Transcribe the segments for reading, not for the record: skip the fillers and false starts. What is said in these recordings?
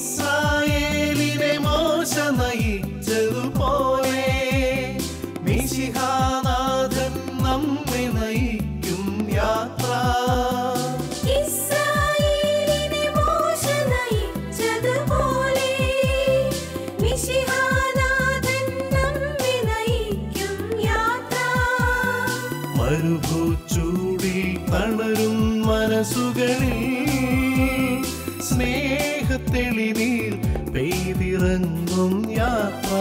ഇസ്രായേലിനെ മോശ നയിച്ചതുപോലെ മിശിഹാനാഥൻ നമ്മെ നയിക്കും യാത്ര. ഇസ്രായേലിനെ മോശ നയിച്ചതുപോലെ മിശിഹാനാഥൻ നമ്മെ നയിക്കും യാത്ര. മരുഭൂച്ചൂടിൽ തളരും മനസ്സുകളിൽ സ്നേഹത്തെളിനീർ പെയ്തിറങ്ങും യാത്ര.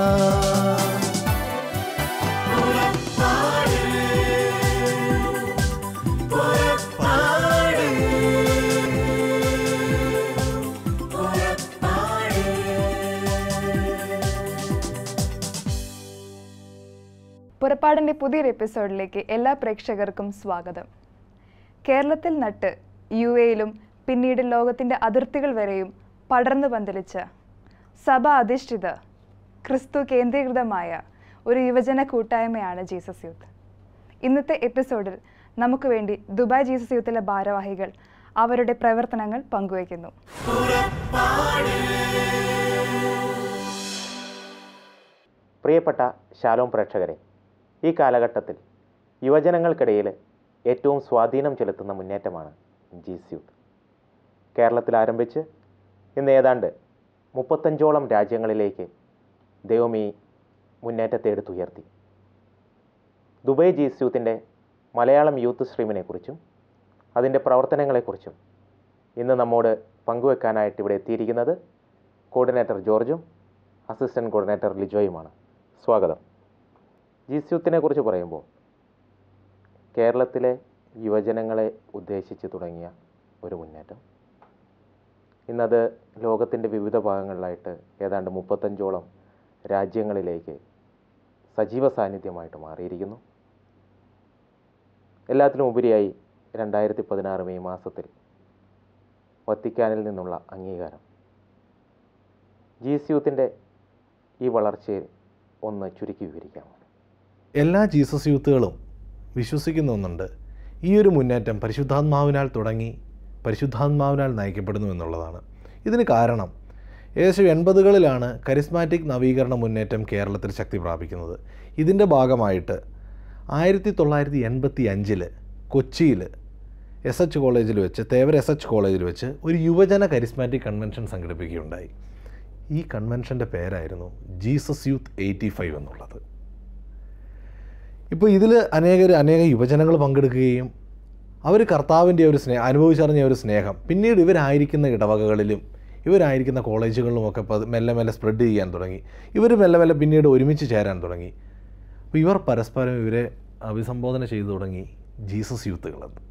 പുറപ്പാടിൻ്റെ പുതിയൊരു എപ്പിസോഡിലേക്ക് എല്ലാ പ്രേക്ഷകർക്കും സ്വാഗതം. കേരളത്തിൽ നട്ട് യു എയിലും പിന്നീട് ലോകത്തിൻ്റെ അതിർത്തികൾ വരെയും പടർന്നു പന്തലിച്ച സഭ അധിഷ്ഠിത ക്രിസ്തു കേന്ദ്രീകൃതമായ ഒരു യുവജന കൂട്ടായ്മയാണ് ജീസസ് യൂത്ത്. ഇന്നത്തെ എപ്പിസോഡിൽ നമുക്ക് വേണ്ടി ദുബായ് ജീസസ് യൂത്തിലെ ഭാരവാഹികൾ അവരുടെ പ്രവർത്തനങ്ങൾ പങ്കുവയ്ക്കുന്നു. പ്രിയപ്പെട്ട ശാലോം പ്രേക്ഷകരെ, ഈ കാലഘട്ടത്തിൽ യുവജനങ്ങൾക്കിടയിൽ ഏറ്റവും സ്വാധീനം ചെലുത്തുന്ന മുന്നേറ്റമാണ് ജീസസ് യൂത്ത്. കേരളത്തിൽ ആരംഭിച്ച് ഇന്ന് ഏതാണ്ട് 35ഓളം രാജ്യങ്ങളിലേക്ക് ദൈവം ഈ മുന്നേറ്റത്തെ എടുത്തുയർത്തി. ദുബായ് ജീസസ് യൂത്തിൻ്റെ മലയാളം യൂത്ത് സ്ട്രീമിനെക്കുറിച്ചും അതിൻ്റെ പ്രവർത്തനങ്ങളെക്കുറിച്ചും ഇന്ന് നമ്മോട് പങ്കുവെക്കാനായിട്ട് ഇവിടെ എത്തിയിരിക്കുന്നത് കോർഡിനേറ്റർ ജോർജും അസിസ്റ്റൻറ്റ് കോർഡിനേറ്റർ ലിജോയുമാണ്. സ്വാഗതം. ജീസസ് യൂത്തിനെ കുറിച്ച് പറയുമ്പോൾ കേരളത്തിലെ യുവജനങ്ങളെ ഉദ്ദേശിച്ച് തുടങ്ങിയ ഒരു മുന്നേറ്റം ഇന്നത് ലോകത്തിൻ്റെ വിവിധ ഭാഗങ്ങളിലായിട്ട് ഏതാണ്ട് 35ഓളം രാജ്യങ്ങളിലേക്ക് സജീവ സാന്നിധ്യമായിട്ട് മാറിയിരിക്കുന്നു. എല്ലാത്തിനും ഉപരിയായി 2016 മെയ് മാസത്തിൽ വത്തിക്കാനിൽ നിന്നുള്ള അംഗീകാരം ജീസസ് യൂത്തിൻ്റെ ഈ വളർച്ചയെ ഒന്ന് ചുരുക്കി വിവരിക്കാമോ? എല്ലാ ജീസസ് യൂത്തുകളും വിശ്വസിക്കുന്ന ഒന്നുണ്ട്, ഈ ഒരു മുന്നേറ്റം പരിശുദ്ധാത്മാവിനാൽ തുടങ്ങി പരിശുദ്ധാത്മാവിനാൽ നയിക്കപ്പെടുന്നു എന്നുള്ളതാണ്. ഇതിന് കാരണം ഏകദേശം 80കളിലാണ് കരിസ്മാറ്റിക് നവീകരണ മുന്നേറ്റം കേരളത്തിൽ ശക്തി പ്രാപിക്കുന്നത്. ഇതിൻ്റെ ഭാഗമായിട്ട് 1985 കൊച്ചിയിൽ SH കോളേജിൽ വെച്ച്, തേവര SH കോളേജിൽ വെച്ച് ഒരു യുവജന കരിസ്മാറ്റിക് കൺവെൻഷൻ സംഘടിപ്പിക്കുകയുണ്ടായി. ഈ കൺവെൻഷൻ്റെ പേരായിരുന്നു ജീസസ് യൂത്ത് 85 എന്നുള്ളത്. ഇപ്പോൾ ഇതിൽ അനേക യുവജനങ്ങൾ പങ്കെടുക്കുകയും അവർ കർത്താവിൻ്റെ ഒരു അനുഭവിച്ചറിഞ്ഞ ഒരു സ്നേഹം പിന്നീട് ഇവരായിരിക്കുന്ന ഇടവകകളിലും ഇവരായിരിക്കുന്ന കോളേജുകളിലുമൊക്കെ മെല്ലെ മെല്ലെ സ്പ്രെഡ് ചെയ്യാൻ തുടങ്ങി. ഇവർ മെല്ലെ മെല്ലെ പിന്നീട് ഒരുമിച്ച് ചേരാൻ തുടങ്ങി. അപ്പോൾ ഇവർ പരസ്പരം ഇവരെ അഭിസംബോധന ചെയ്തു തുടങ്ങി ജീസസ് യൂത്തുകളെന്ന്.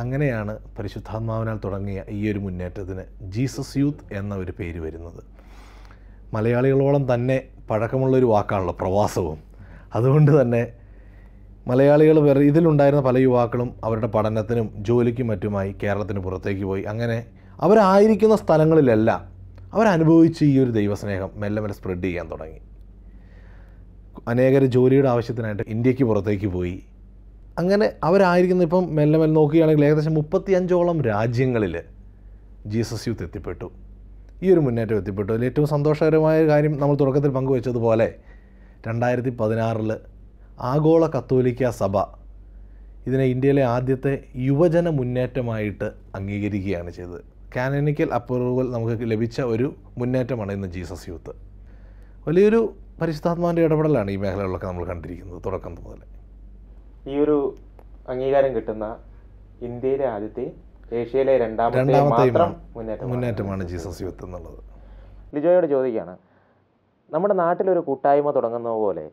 അങ്ങനെയാണ് പരിശുദ്ധാത്മാവിനാൽ തുടങ്ങിയ ഈ ഒരു മുന്നേറ്റത്തിന് ജീസസ് യൂത്ത് എന്ന ഒരു പേര് വരുന്നത്. മലയാളികളോളം തന്നെ പഴക്കമുള്ളൊരു വാക്കാണല്ലോ പ്രവാസവും. അതുകൊണ്ട് തന്നെ മലയാളികൾ ഇതിലുണ്ടായിരുന്ന പല യുവാക്കളും അവരുടെ പഠനത്തിനും ജോലിക്കും മറ്റുമായി കേരളത്തിന് പുറത്തേക്ക് പോയി. അങ്ങനെ അവരായിരിക്കുന്ന സ്ഥലങ്ങളിലെല്ലാം അവരനുഭവിച്ച് ഈ ഒരു ദൈവസ്നേഹം മെല്ലെ മെല്ലെ സ്പ്രെഡ് ചെയ്യാൻ തുടങ്ങി. അനേകർ ജോലിയുടെ ആവശ്യത്തിനായിട്ട് ഇന്ത്യക്ക് പുറത്തേക്ക് പോയി. അങ്ങനെ അവരായിരിക്കുന്ന ഇപ്പം മെല്ലെ മെല്ലെ നോക്കുകയാണെങ്കിൽ ഏകദേശം 35ഓളം രാജ്യങ്ങളിൽ ജീസസ് യൂത്ത് എത്തിപ്പെട്ടു. ഈ ഒരു മുന്നേറ്റം എത്തിപ്പെട്ടു. അതിൽ ഏറ്റവും സന്തോഷകരമായ കാര്യം നമ്മൾ തുടക്കത്തിൽ പങ്കുവച്ചതുപോലെ 2016 ആഗോള കത്തോലിക്ക സഭ ഇതിനെ ഇന്ത്യയിലെ ആദ്യത്തെ യുവജന മുന്നേറ്റമായിട്ട് അംഗീകരിക്കുകയാണ് ചെയ്തത്. കാനോനിക്കൽ അപ്രൂവൽ നമുക്ക് ലഭിച്ച ഒരു മുന്നേറ്റമാണ് ഇന്ന് ജീസസ് യൂത്ത്. വലിയൊരു പരിശുദ്ധാത്മാവിൻ്റെ ഇടപെടലാണ് ഈ മേഖലകളിലൊക്കെ നമ്മൾ കണ്ടിരിക്കുന്നത് തുടക്കം മുതൽ. ഈ ഒരു അംഗീകാരം കിട്ടുന്ന ഇന്ത്യയിലെ ആദ്യത്തെ ഏഷ്യയിലെ രണ്ടാമത്തെ മുന്നേറ്റമാണ് ജീസസ് യൂത്ത് എന്നുള്ളത്. ലിജോയോട് ചോദിക്കുകയാണ്, നമ്മുടെ നാട്ടിലൊരു കൂട്ടായ്മ തുടങ്ങുന്ന പോലെ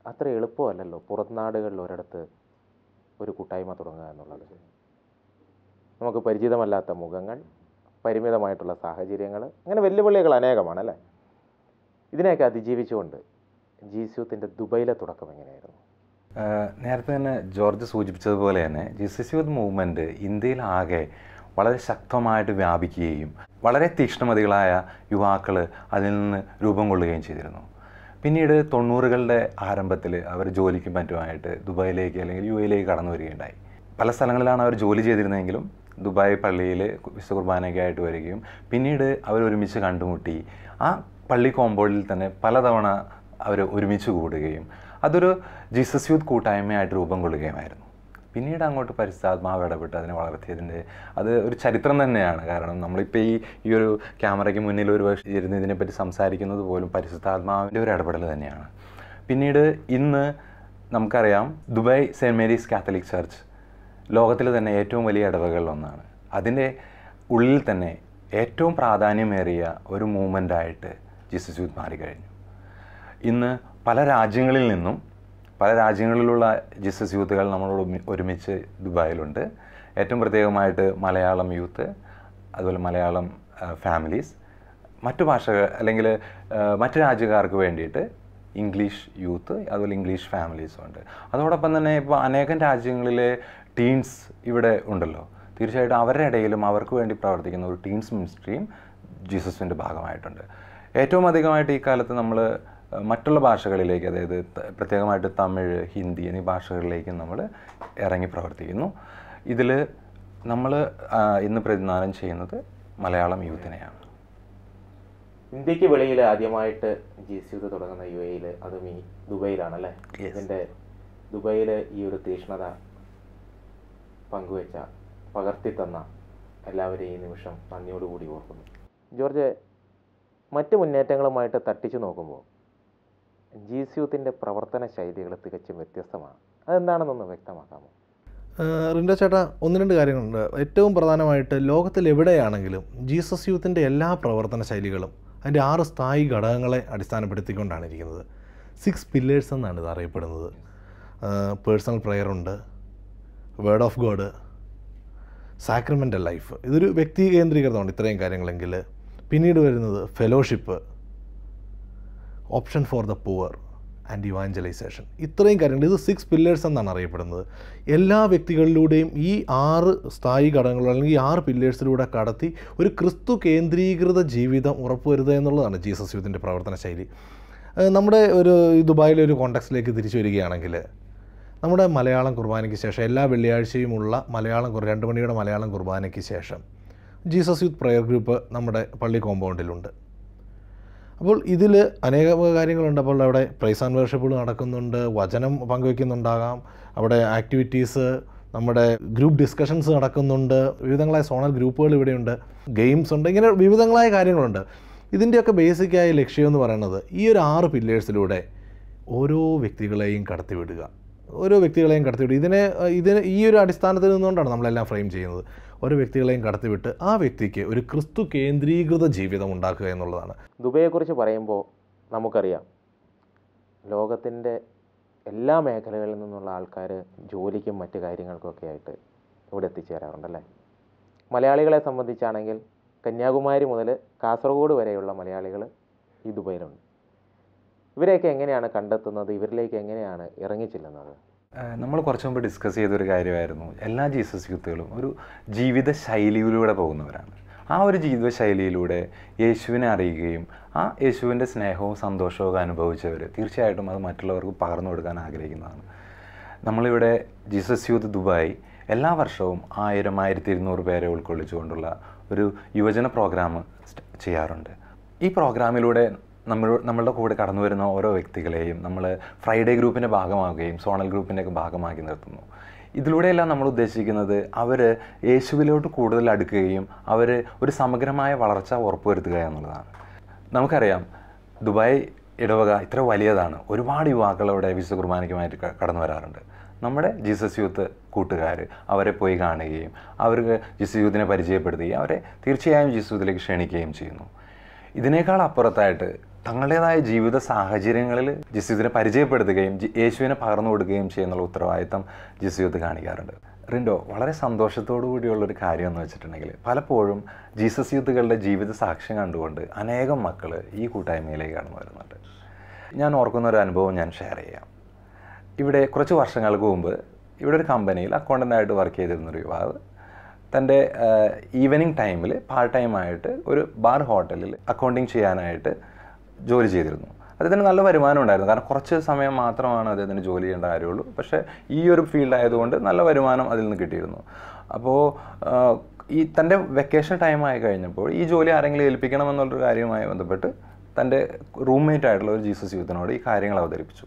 അത്ര എളുപ്പമല്ലല്ലോ പുറംനാടുകളിൽ ഒരിടത്ത് ഒരു കൂട്ടായ്മ തുടങ്ങുക എന്നുള്ളത്. നമുക്ക് പരിചിതമല്ലാത്ത മുഖങ്ങൾ, പരിമിതമായിട്ടുള്ള സാഹചര്യങ്ങൾ, അങ്ങനെ വെല്ലുവിളികൾ അനേകമാണ് അല്ലേ? ഇതിനെയൊക്കെ അതിജീവിച്ചുകൊണ്ട് ജീസസ് യൂത്തിൻ്റെ ദുബൈയിലെ തുടക്കം എങ്ങനെയായിരുന്നു? നേരത്തെ തന്നെ ജോർജ് സൂചിപ്പിച്ചതുപോലെ തന്നെ ജീസസ് യൂത്ത് മൂവ്മെൻറ്റ് ഇന്ത്യയിലാകെ വളരെ ശക്തമായിട്ട് വ്യാപിക്കുകയും വളരെ തീക്ഷ്ണമതികളായ യുവാക്കൾ അതിൽ നിന്ന് രൂപം കൊള്ളുകയും ചെയ്തിരുന്നു. പിന്നീട് 90കളുടെ ആരംഭത്തിൽ അവർ ജോലിക്കും മറ്റുമായിട്ട് ദുബായിലേക്ക് അല്ലെങ്കിൽ യു എയിലേക്ക് കടന്നു വരികയുണ്ടായി. പല സ്ഥലങ്ങളിലാണ് അവർ ജോലി ചെയ്തിരുന്നതെങ്കിലും ദുബായ് പള്ളിയിൽ വിശുദ്ധ കുർബാനയ്ക്കായിട്ട് വരികയും പിന്നീട് അവർ ഒരുമിച്ച് കണ്ടുമുട്ടി ആ പള്ളി കോമ്പൗണ്ടിൽ തന്നെ പലതവണ അവർ ഒരുമിച്ച് കൂടുകയും അതൊരു ജീസസ് യൂത്ത് കൂട്ടായ്മയായിട്ട് രൂപം കൊള്ളുകയുമായിരുന്നു. പിന്നീട് അങ്ങോട്ട് പരിശുദ്ധാത്മാവ് ഇടപെട്ട് അതിനെ വളർത്തിയതിൻ്റെ അത് ഒരു ചരിത്രം തന്നെയാണ്. കാരണം നമ്മളിപ്പോൾ ഈ ഒരു ക്യാമറയ്ക്ക് മുന്നിൽ ഒരു വർഷം ഇരുന്ന് ഇതിനെപ്പറ്റി സംസാരിക്കുന്നത് പോലും പരിശുദ്ധാത്മാവിൻ്റെ ഒരു ഇടപെടൽ തന്നെയാണ്. പിന്നീട് ഇന്ന് നമുക്കറിയാം Dubai Saint Mary's Catholic Church ലോകത്തിലെ തന്നെ ഏറ്റവും വലിയ ഇടവകളിലൊന്നാണ്. അതിൻ്റെ ഉള്ളിൽ തന്നെ ഏറ്റവും പ്രാധാന്യമേറിയ ഒരു മൂവ്മെൻ്റായിട്ട് ജീസസ് യൂത്ത് മാറിക്കഴിഞ്ഞു. ഇന്ന് പല രാജ്യങ്ങളിലുള്ള ജീസസ് യൂത്തുകൾ നമ്മളോട് ഒരുമിച്ച് ദുബായിലുണ്ട്. ഏറ്റവും പ്രത്യേകമായിട്ട് മലയാളം യൂത്ത്, അതുപോലെ മലയാളം ഫാമിലീസ്, മറ്റു ഭാഷകൾ അല്ലെങ്കിൽ മറ്റു രാജ്യക്കാർക്ക് വേണ്ടിയിട്ട് ഇംഗ്ലീഷ് യൂത്ത്, അതുപോലെ ഇംഗ്ലീഷ് ഫാമിലീസും ഉണ്ട്. അതോടൊപ്പം തന്നെ ഇപ്പോൾ അനേകം രാജ്യങ്ങളിലെ ടീൻസ് ഇവിടെ ഉണ്ടല്ലോ. തീർച്ചയായിട്ടും അവരുടെ ഇടയിലും അവർക്ക് വേണ്ടി പ്രവർത്തിക്കുന്ന ഒരു ടീൻസ് മിനിസ്ട്രിയും ജീസസിൻ്റെ ഭാഗമായിട്ടുണ്ട്. ഏറ്റവും അധികമായിട്ട് ഈ കാലത്ത് നമ്മൾ മറ്റുള്ള ഭാഷകളിലേക്ക്, അതായത് പ്രത്യേകമായിട്ട് തമിഴ്, ഹിന്ദി എന്നീ ഭാഷകളിലേക്ക് നമ്മൾ ഇറങ്ങി പ്രവർത്തിക്കുന്നു. ഇതിൽ നമ്മൾ ഇന്ന് പ്രതിനിധാനം ചെയ്യുന്നത് മലയാളം യൂത്തിനെയാണ്. ഇന്ത്യക്ക് വെളിയിൽ ആദ്യമായിട്ട് ജീസസ് യൂത്ത് തുടങ്ങുന്ന UAE അതും ഈ ദുബൈയിലാണല്ലേ? ഇതിൻ്റെ ദുബൈയിൽ ഈ ഒരു തീക്ഷ്ണത പങ്കുവെച്ച, പകർത്തിത്തന്ന എല്ലാവരെയും ഈ നിമിഷം നന്ദിയോടുകൂടി ഓർക്കുന്നു. ജോർജ്, മറ്റ് മുന്നേറ്റങ്ങളുമായിട്ട് തട്ടിച്ചു നോക്കുമ്പോൾ ജീസസ് യൂത്തിൻ്റെ പ്രവർത്തന ശൈലികൾ തികച്ചും വ്യത്യസ്തമാണ്. അതെന്താണെന്നൊന്ന് വ്യക്തമാക്കാമോ? റിൻഡോ ചേട്ടാ, ഒന്ന് രണ്ട് കാര്യങ്ങളുണ്ട്. ഏറ്റവും പ്രധാനമായിട്ട് ലോകത്തിൽ എവിടെയാണെങ്കിലും ജീസസ് യൂത്തിൻ്റെ എല്ലാ പ്രവർത്തന ശൈലികളും അതിൻ്റെ 6 സ്ഥായി ഘടകങ്ങളെ അടിസ്ഥാനപ്പെടുത്തിക്കൊണ്ടാണ് ഇരിക്കുന്നത്. 6 പില്ലേഴ്സ് എന്നാണ് ഇത് അറിയപ്പെടുന്നത്. പേഴ്സണൽ പ്രെയർ ഉണ്ട്, word of God, sacramental life, ഇതൊരു വ്യക്തി കേന്ദ്രീകൃതമാണ് ഇത്രയും കാര്യങ്ങളെങ്കിൽ. പിന്നീട് വരുന്നത് fellowship, option for the poor and evangelisation. ഇത്രയും കാര്യങ്ങൾ, ഇത് 6 പില്ലേഴ്സ് എന്നാണ് അറിയപ്പെടുന്നത്. എല്ലാ വ്യക്തികളിലൂടെയും ഈ 6 സ്ഥായി ഘടകങ്ങൾ അല്ലെങ്കിൽ ഈ 6 പില്ലേഴ്സിലൂടെ കടത്തി ഒരു ക്രിസ്തു കേന്ദ്രീകൃത ജീവിതം ഉറപ്പുവരുത്തുക എന്നുള്ളതാണ് ജീസസ് യൂത്തിൻ്റെ പ്രവർത്തന ശൈലി. നമ്മുടെ ഒരു ദുബായിലെ ഒരു കോണ്ടെക്സ്റ്റിലേക്ക് തിരിച്ചു വരികയാണെങ്കിൽ, നമ്മുടെ മലയാളം കുർബാനയ്ക്ക് ശേഷം എല്ലാ വെള്ളിയാഴ്ചയുമുള്ള 2 മണിയുടെ മലയാളം കുർബാനയ്ക്ക് ശേഷം ജീസസ് യൂത്ത് പ്രയർ ഗ്രൂപ്പ് നമ്മുടെ പള്ളി കോമ്പൗണ്ടിലുണ്ട്. അപ്പോൾ ഇതിൽ അനേക കാര്യങ്ങളുണ്ട്. അപ്പോൾ അവിടെ പ്രൈസ് ആൻഡ് വർഷിപ്പുകൾ നടക്കുന്നുണ്ട്, വചനം പങ്കുവയ്ക്കുന്നുണ്ടാകാം, അവിടെ ആക്ടിവിറ്റീസ്, നമ്മുടെ ഗ്രൂപ്പ് ഡിസ്കഷൻസ് നടക്കുന്നുണ്ട്, വിവിധങ്ങളായ സോണൽ ഗ്രൂപ്പുകൾ ഇവിടെയുണ്ട്, ഗെയിംസ് ഉണ്ട്, ഇങ്ങനെ വിവിധങ്ങളായ കാര്യങ്ങളുണ്ട്. ഇതിൻ്റെയൊക്കെ ബേസിക്കായ ലക്ഷ്യം എന്ന് പറയുന്നത് ഈ ഒരു 6 പില്ലേഴ്സിലൂടെ ഓരോ വ്യക്തികളെയും കടത്തിവിടുക. ഇതിന് ഈ ഒരു അടിസ്ഥാനത്തിൽ നിന്നുകൊണ്ടാണ് നമ്മളെല്ലാം ഫ്രെയിം ചെയ്യുന്നത്. ഓരോ വ്യക്തികളെയും കടത്തിവിട്ട് ആ വ്യക്തിക്ക് ഒരു ക്രിസ്തു കേന്ദ്രീകൃത ജീവിതം ഉണ്ടാക്കുക എന്നുള്ളതാണ്. ദുബൈയെക്കുറിച്ച് പറയുമ്പോൾ നമുക്കറിയാം, ലോകത്തിൻ്റെ എല്ലാ മേഖലകളിൽ നിന്നുള്ള ആൾക്കാർ ജോലിക്കും മറ്റു കാര്യങ്ങൾക്കൊക്കെ ആയിട്ട് ഇവിടെ എത്തിച്ചേരാറുണ്ടല്ലേ? മലയാളികളെ സംബന്ധിച്ചാണെങ്കിൽ കന്യാകുമാരി മുതൽ കാസർഗോഡ് വരെയുള്ള മലയാളികൾ ഈ ദുബൈയിലുണ്ട്. ഇവരെയൊക്കെ എങ്ങനെയാണ് കണ്ടെത്തുന്നത്? ഇവരിലേക്ക് എങ്ങനെയാണ് ഇറങ്ങിച്ചെല്ലുന്നത്? നമ്മൾ കുറച്ച് മുമ്പ് ഡിസ്കസ് ചെയ്തൊരു കാര്യമായിരുന്നു, എല്ലാ ജീസസ് യൂത്തുകളും ഒരു ജീവിത ശൈലിയിലൂടെ പോകുന്നവരാണ്. ആ ഒരു ജീവിത ശൈലിയിലൂടെ യേശുവിനെ അറിയുകയും ആ യേശുവിൻ്റെ സ്നേഹവും സന്തോഷവും അനുഭവിച്ചവർ തീർച്ചയായിട്ടും അത് മറ്റുള്ളവർക്ക് പകർന്നു കൊടുക്കാൻ ആഗ്രഹിക്കുന്നതാണ്. നമ്മളിവിടെ ജീസസ് യൂത്ത് ദുബായ് എല്ലാ വർഷവും 1000-1200 പേരെ ഉൾക്കൊള്ളിച്ചുകൊണ്ടുള്ള ഒരു യുവജന പ്രോഗ്രാം ചെയ്യാറുണ്ട്. ഈ പ്രോഗ്രാമിലൂടെ നമ്മളുടെ കൂടെ കടന്നു വരുന്ന ഓരോ വ്യക്തികളെയും നമ്മൾ ഫ്രൈഡേ ഗ്രൂപ്പിൻ്റെ ഭാഗമാകുകയും സോണൽ ഗ്രൂപ്പിൻ്റെയൊക്കെ ഭാഗമാക്കി നിർത്തുന്നു. ഇതിലൂടെയെല്ലാം നമ്മൾ ഉദ്ദേശിക്കുന്നത് അവർ യേശുവിലോട്ട് കൂടുതൽ അടുക്കുകയും അവർ ഒരു സമഗ്രമായ വളർച്ച ഉറപ്പുവരുത്തുക എന്നുള്ളതാണ്. നമുക്കറിയാം, ദുബായ് ഇടവക ഇത്ര വലിയതാണ്. ഒരുപാട് യുവാക്കൾ അവിടെ വിശുദ്ധ കുർബാനയ്ക്കുമായിട്ട് കടന്നു വരാറുണ്ട്. നമ്മുടെ ജീസസ് യൂത്ത് കൂട്ടുകാർ അവരെ പോയി കാണുകയും അവർക്ക് ജീസസ് യൂത്തിനെ പരിചയപ്പെടുത്തുകയും അവരെ തീർച്ചയായും ജീസസ് യൂത്തിലേക്ക് ക്ഷണിക്കുകയും ചെയ്യുന്നു. ഇതിനേക്കാൾ അപ്പുറത്തായിട്ട് തങ്ങളുടേതായ ജീവിത സാഹചര്യങ്ങളിൽ ജീസസ് യൂത്തിനെ പരിചയപ്പെടുത്തുകയും യേശുവിനെ പകർന്നു കൊടുക്കുകയും ചെയ്യുന്നുള്ള ഉത്തരവാദിത്തം ജീസസ് യൂത്ത് കാണിക്കാറുണ്ട്. റിൻഡോ, വളരെ സന്തോഷത്തോടു കൂടിയുള്ളൊരു കാര്യം എന്ന് വെച്ചിട്ടുണ്ടെങ്കിൽ പലപ്പോഴും ജീസസ് യൂത്തുകളുടെ ജീവിത സാക്ഷ്യം കണ്ടുകൊണ്ട് അനേകം മക്കൾ ഈ കൂട്ടായ്മയിലേക്ക് കടന്നു വരുന്നുണ്ട്. ഞാൻ ഓർക്കുന്ന ഒരു അനുഭവം ഞാൻ ഷെയർ ചെയ്യാം. ഇവിടെ കുറച്ച് വർഷങ്ങൾക്ക് മുമ്പ് ഇവിടെ ഒരു കമ്പനിയിൽ അക്കൗണ്ടൻ്റായിട്ട് വർക്ക് ചെയ്തിരുന്നൊരു യുവാവ് തൻ്റെ ഈവനിങ് ടൈമിൽ പാർട്ട് ടൈമായിട്ട് ഒരു ബാർ ഹോട്ടലിൽ അക്കൗണ്ടിങ് ചെയ്യാനായിട്ട് ജോലി ചെയ്തിരുന്നു. അദ്ദേഹത്തിന് നല്ല വരുമാനം ഉണ്ടായിരുന്നു. കാരണം കുറച്ച് സമയം മാത്രമാണ് അദ്ദേഹത്തിന് ജോലി ചെയ്യേണ്ട കാര്യമുള്ളൂ. പക്ഷേ ഈ ഒരു ഫീൽഡ് ആയതുകൊണ്ട് നല്ല വരുമാനം അതിൽ നിന്ന് കിട്ടിയിരുന്നു. അപ്പോൾ ഈ തൻ്റെ വെക്കേഷൻ ടൈം ആയി കഴിഞ്ഞപ്പോൾ ഈ ജോലി ആരെങ്കിലും ഏൽപ്പിക്കണം എന്നുള്ളൊരു കാര്യവുമായി ബന്ധപ്പെട്ട് തൻ്റെ റൂംമേറ്റ് ആയിട്ടുള്ള ഒരു ജീസസ് യൂത്തിനോട് ഈ കാര്യങ്ങൾ അവതരിപ്പിച്ചു.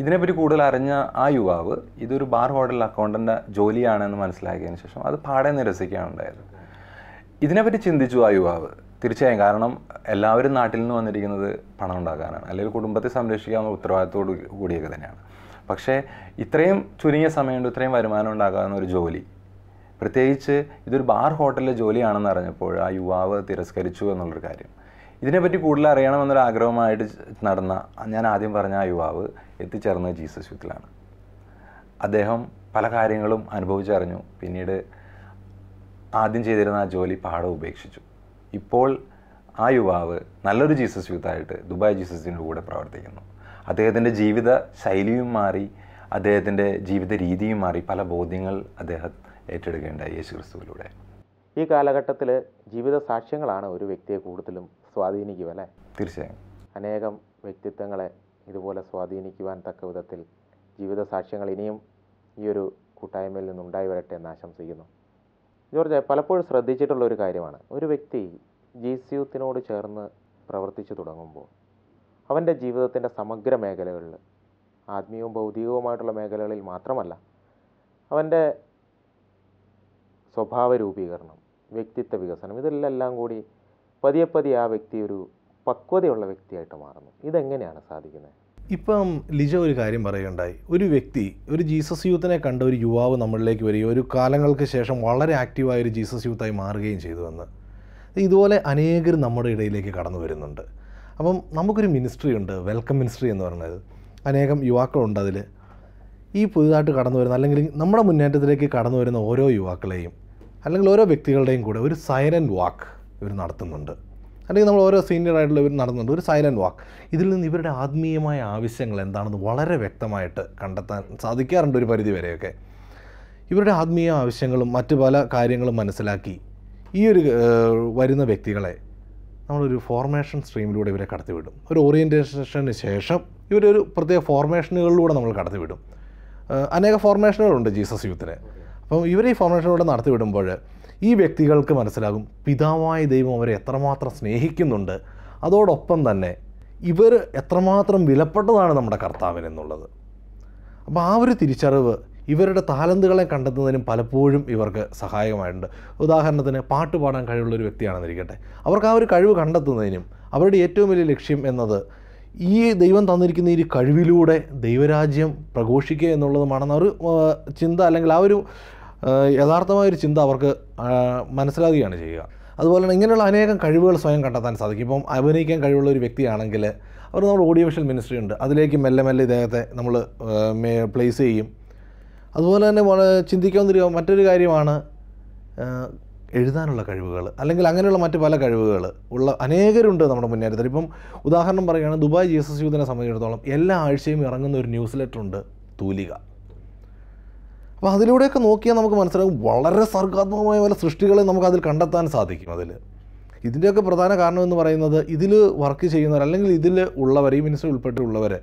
ഇതിനെപ്പറ്റി കൂടുതൽ അറിഞ്ഞ ആ യുവാവ് ഇതൊരു ബാർ ഹോട്ടൽ അക്കൗണ്ടൻ്റ് ജോലിയാണെന്ന് മനസ്സിലാക്കിയതിന് ശേഷം അത് പാടെ നിരസിക്കുകയാണ് ഉണ്ടായത്. ഇതിനെപ്പറ്റി ചിന്തിച്ചു ആ യുവാവ്. തീർച്ചയായും, കാരണം എല്ലാവരും നാട്ടിൽ നിന്ന് വന്നിരിക്കുന്നത് പണം ഉണ്ടാക്കാനാണ്, അല്ലെങ്കിൽ കുടുംബത്തെ സംരക്ഷിക്കാവുന്ന ഉത്തരവാദിത്തോടു കൂടിയൊക്കെ തന്നെയാണ്. പക്ഷേ ഇത്രയും ചുരുങ്ങിയ സമയം കൊണ്ട് ഇത്രയും വരുമാനം ഉണ്ടാക്കാവുന്ന ഒരു ജോലി, പ്രത്യേകിച്ച് ഇതൊരു ബാർ ഹോട്ടലിലെ ജോലിയാണെന്ന് അറിഞ്ഞപ്പോൾ ആ യുവാവ് തിരസ്കരിച്ചു എന്നുള്ളൊരു കാര്യം. ഇതിനെപ്പറ്റി കൂടുതൽ അറിയണമെന്നൊരു ആഗ്രഹമായിട്ട് നടന്ന ഞാൻ ആദ്യം പറഞ്ഞ ആ യുവാവ് എത്തിച്ചേർന്നത് ജീസസ് യൂത്തിലാണ്. അദ്ദേഹം പല കാര്യങ്ങളും അനുഭവിച്ചറിഞ്ഞു. പിന്നീട് ആദ്യം ചെയ്തിരുന്ന ആ ജോലി പാടെ ഉപേക്ഷിച്ചു. ഇപ്പോൾ ആ യുവാവ് നല്ലൊരു ജീസസ് യൂത്തായിട്ട് ദുബായ് ജീസസിൻ്റെ കൂടെ പ്രവർത്തിക്കുന്നു. അദ്ദേഹത്തിൻ്റെ ജീവിത ശൈലിയും മാറി, അദ്ദേഹത്തിൻ്റെ ജീവിത രീതിയും മാറി, പല ബോധ്യങ്ങൾ അദ്ദേഹം ഏറ്റെടുക്കേണ്ടായി യേശു ക്രിസ്തുവിലൂടെ. ഈ കാലഘട്ടത്തിൽ ജീവിത സാക്ഷ്യങ്ങളാണ് ഒരു വ്യക്തിയെ കൂടുതലും സ്വാധീനിക്കുക അല്ലേ? തീർച്ചയായും. അനേകം വ്യക്തിത്വങ്ങളെ ഇതുപോലെ സ്വാധീനിക്കുവാൻ തക്ക വിധത്തിൽ ജീവിത സാക്ഷ്യങ്ങൾ ഇനിയും ഈ ഒരു കൂട്ടായ്മയിൽ നിന്നുണ്ടായി വരട്ടെ എന്ന് ആശംസിക്കുന്നു. ജോർജ്, പലപ്പോഴും ശ്രദ്ധിച്ചിട്ടുള്ള ഒരു കാര്യമാണ്, ഒരു വ്യക്തി ജീസസ് യൂത്തിനോട് ചേർന്ന് പ്രവർത്തിച്ചു തുടങ്ങുമ്പോൾ അവൻ്റെ ജീവിതത്തിൻ്റെ സമഗ്ര മേഖലകളിൽ, ആത്മീയവും ഭൗതികവുമായിട്ടുള്ള മേഖലകളിൽ മാത്രമല്ല, അവൻ്റെ സ്വഭാവ രൂപീകരണം, വ്യക്തിത്വ വികസനം, ഇതെല്ലാം കൂടി പതിയെ പതിയെ ആ വ്യക്തി ഒരു പക്വതയുള്ള വ്യക്തിയായിട്ട് മാറുന്നു. ഇതെങ്ങനെയാണ് സാധിക്കുന്നത്? ഇപ്പം ലിജ ഒരു കാര്യം പറയുകയുണ്ടായി. ഒരു വ്യക്തി, ഒരു ജീസസ് യൂത്തിനെ കണ്ട ഒരു യുവാവ് നമ്മളിലേക്ക് വരികയും ഒരു കാലങ്ങൾക്ക് ശേഷം വളരെ ആക്റ്റീവായ ഒരു ജീസസ് യൂത്തായി മാറുകയും ചെയ്തുവെന്ന്. ഇതുപോലെ അനേകർ നമ്മുടെ ഇടയിലേക്ക് കടന്നു വരുന്നുണ്ട്. അപ്പം നമുക്കൊരു മിനിസ്ട്രി ഉണ്ട്, വെൽക്കം മിനിസ്ട്രി എന്ന് പറയുന്നത്. അനേകം യുവാക്കളുണ്ട് അതിൽ. ഈ പുതുതായിട്ട് കടന്നു വരുന്ന, അല്ലെങ്കിൽ നമ്മുടെ മുന്നേറ്റത്തിലേക്ക് കടന്നു വരുന്ന ഓരോ യുവാക്കളെയും അല്ലെങ്കിൽ ഓരോ വ്യക്തികളുടെയും കൂടെ ഒരു സൈലൻറ്റ് വാക്ക് ഇവർ നടത്തുന്നുണ്ട്. അല്ലെങ്കിൽ നമ്മൾ ഓരോ സീനിയർ ആയിട്ടുള്ള ഇവർ നടത്തുന്നുണ്ട് ഒരു സൈലൻറ്റ് വാക്ക്. ഇതിൽ നിന്ന് ഇവരുടെ ആത്മീയമായ ആവശ്യങ്ങൾ എന്താണെന്ന് വളരെ വ്യക്തമായിട്ട് കണ്ടെത്താൻ സാധിക്കാറുണ്ട് ഒരു പരിധി വരെയൊക്കെ. ഇവരുടെ ആത്മീയ ആവശ്യങ്ങളും മറ്റു പല കാര്യങ്ങളും മനസ്സിലാക്കി ഈ ഒരു വരുന്ന വ്യക്തികളെ നമ്മളൊരു ഫോർമേഷൻ സ്ട്രീമിലൂടെ ഇവരെ കടത്തിവിടും. ഒരു ഓറിയൻറ്റേഷന് ശേഷം ഇവരൊരു പ്രത്യേക ഫോർമേഷനുകളിലൂടെ നമ്മൾ കടത്തിവിടും. അനേക ഫോർമേഷനുകളുണ്ട് ജീസസ് യൂത്തിന്. അപ്പം ഇവർ ഈ ഫോർമേഷനിലൂടെ നടത്തിവിടുമ്പോൾ ഈ വ്യക്തികൾക്ക് മനസ്സിലാകും പിതാവായ ദൈവം അവരെ എത്രമാത്രം സ്നേഹിക്കുന്നുണ്ട്, അതോടൊപ്പം തന്നെ ഇവർ എത്രമാത്രം വിലപ്പെട്ടതാണ് നമ്മുടെ കർത്താവിനെന്നുള്ളത്. അപ്പോൾ ആ ഒരു തിരിച്ചറിവ് ഇവരുടെ താലന്തുകളെ കണ്ടെത്തുന്നതിനും പലപ്പോഴും ഇവർക്ക് സഹായകമായിട്ടുണ്ട്. ഉദാഹരണത്തിന് പാട്ട് പാടാൻ കഴിവുള്ളൊരു വ്യക്തിയാണെന്നിരിക്കട്ടെ, അവർക്ക് ആ ഒരു കഴിവ് കണ്ടെത്തുന്നതിനും അവരുടെ ഏറ്റവും വലിയ ലക്ഷ്യം എന്നത് ഈ ദൈവം തന്നിരിക്കുന്ന ഈ കഴിവിലൂടെ ദൈവരാജ്യം പ്രഘോഷിക്കുക എന്നുള്ളതുമാണെന്ന ഒരു ചിന്ത, അല്ലെങ്കിൽ ആ ഒരു യഥാർത്ഥമായൊരു ചിന്ത അവർക്ക് മനസ്സിലാകുകയാണ് ചെയ്യുക. അതുപോലെ തന്നെ ഇങ്ങനെയുള്ള അനേകം കഴിവുകൾ സ്വയം കണ്ടെത്താൻ സാധിക്കും. ഇപ്പം അഭിനയിക്കാൻ കഴിവുള്ള ഒരു വ്യക്തിയാണെങ്കിൽ അവർ നമ്മൾ ഓഡിയോ വിഷ്വൽ മിനിസ്ട്രി ഉണ്ട്, അതിലേക്ക് മെല്ലെ മെല്ലെ ഇദ്ദേഹത്തെ നമ്മൾ പ്ലേസ് ചെയ്യും. അതുപോലെ തന്നെ ചിന്തിക്കാവുന്ന മറ്റൊരു കാര്യമാണ് എഴുതാനുള്ള കഴിവുകൾ, അല്ലെങ്കിൽ അങ്ങനെയുള്ള മറ്റ് പല കഴിവുകൾ ഉള്ള അനേകരുണ്ട് നമ്മുടെ മുന്നേറ്റത്തിൽ. ഇപ്പം ഉദാഹരണം പറയുകയാണെങ്കിൽ ദുബായ് ജീസസ് യൂത്തിനെ സംബന്ധിച്ചിടത്തോളം എല്ലാ ആഴ്ചയും ഇറങ്ങുന്ന ഒരു ന്യൂസ് ലെറ്റർ ഉണ്ട്, തൂലിക. അപ്പോൾ അതിലൂടെയൊക്കെ നോക്കിയാൽ നമുക്ക് മനസ്സിലാകും വളരെ സർഗാത്മകമായ പല സൃഷ്ടികളെ നമുക്കതിൽ കണ്ടെത്താൻ സാധിക്കും. ഇതിൻ്റെയൊക്കെ പ്രധാന കാരണം എന്ന് പറയുന്നത് ഇതിൽ വർക്ക് ചെയ്യുന്നവർ, അല്ലെങ്കിൽ ഇതിൽ ഉള്ളവർ, ഈ മിനിസ്റ്റർ ഉൾപ്പെട്ടിട്ടുള്ളവർ,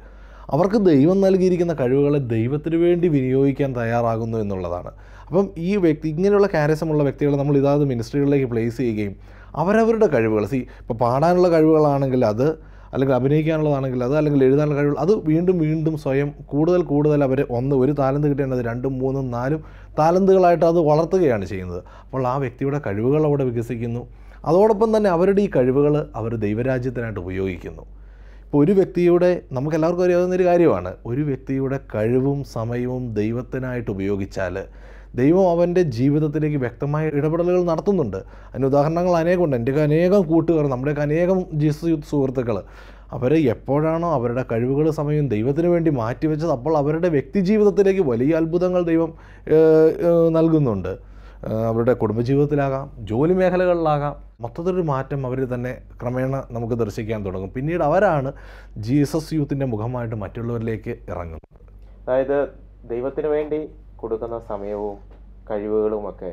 അവർക്ക് ദൈവം നൽകിയിരിക്കുന്ന കഴിവുകളെ ദൈവത്തിന് വേണ്ടി വിനിയോഗിക്കാൻ തയ്യാറാകുന്നു എന്നുള്ളതാണ്. അപ്പം ഈ വ്യക്തി, ഇങ്ങനെയുള്ള കാരിസമുള്ള വ്യക്തികളെ നമ്മൾ ഇതാത് മിനിസ്ട്രികളിലേക്ക് പ്ലേസ് ചെയ്യുകയും അവരവരുടെ കഴിവുകൾ, ഇപ്പോൾ പാടാനുള്ള കഴിവുകളാണെങ്കിൽ അത്, അല്ലെങ്കിൽ അഭിനയിക്കാനുള്ളതാണെങ്കിൽ അത്, അല്ലെങ്കിൽ എഴുതാനുള്ള കഴിവുകൾ അത് വീണ്ടും വീണ്ടും സ്വയം കൂടുതൽ അവർ ഒരു താലന്ത് കിട്ടേണ്ടത് 2, 3, 4 താലന്തുകളായിട്ട് അത് വളർത്തുകയാണ് ചെയ്യുന്നത്. അപ്പോൾ ആ വ്യക്തിയുടെ കഴിവുകൾ അവിടെ വികസിക്കുന്നു. അതോടൊപ്പം തന്നെ അവരുടെ ഈ കഴിവുകൾ അവർ ദൈവരാജ്യത്തിനായിട്ട് ഉപയോഗിക്കുന്നു. ഇപ്പോൾ ഒരു വ്യക്തിയുടെ, നമുക്കെല്ലാവർക്കും അറിയാവുന്നൊരു കാര്യമാണ്, ഒരു വ്യക്തിയുടെ കഴിവും സമയവും ദൈവത്തിനായിട്ട് ഉപയോഗിച്ചാൽ ദൈവം അവൻ്റെ ജീവിതത്തിലേക്ക് വ്യക്തമായ ഇടപെടലുകൾ നടത്തുന്നുണ്ട്. അതിന് ഉദാഹരണങ്ങൾ അനേകമുണ്ട്. എൻ്റെയൊക്കെ അനേകം കൂട്ടുകാർ, നമ്മുടെയൊക്കെ അനേകം ജീസസ് യൂത്ത് സുഹൃത്തുക്കൾ, അവർ എപ്പോഴാണോ അവരുടെ കഴിവുകൾ സമയവും ദൈവത്തിന് വേണ്ടി മാറ്റിവെച്ചത്, അപ്പോൾ അവരുടെ വ്യക്തി ജീവിതത്തിലേക്ക് വലിയ അത്ഭുതങ്ങൾ ദൈവം നൽകുന്നുണ്ട്. അവരുടെ കുടുംബജീവിതത്തിലാകാം, ജോലി മേഖലകളിലാകാം, മൊത്തത്തിലൊരു മാറ്റം അവർ തന്നെ ക്രമേണ നമുക്ക് ദർശിക്കാൻ തുടങ്ങും. പിന്നീട് അവരാണ് ജീസസ് യൂത്തിൻ്റെ മുഖമായിട്ട് മറ്റുള്ളവരിലേക്ക് ഇറങ്ങുന്നത്. അതായത് ദൈവത്തിന് വേണ്ടി കൊടുക്കുന്ന സമയവും കഴിവുകളുമൊക്കെ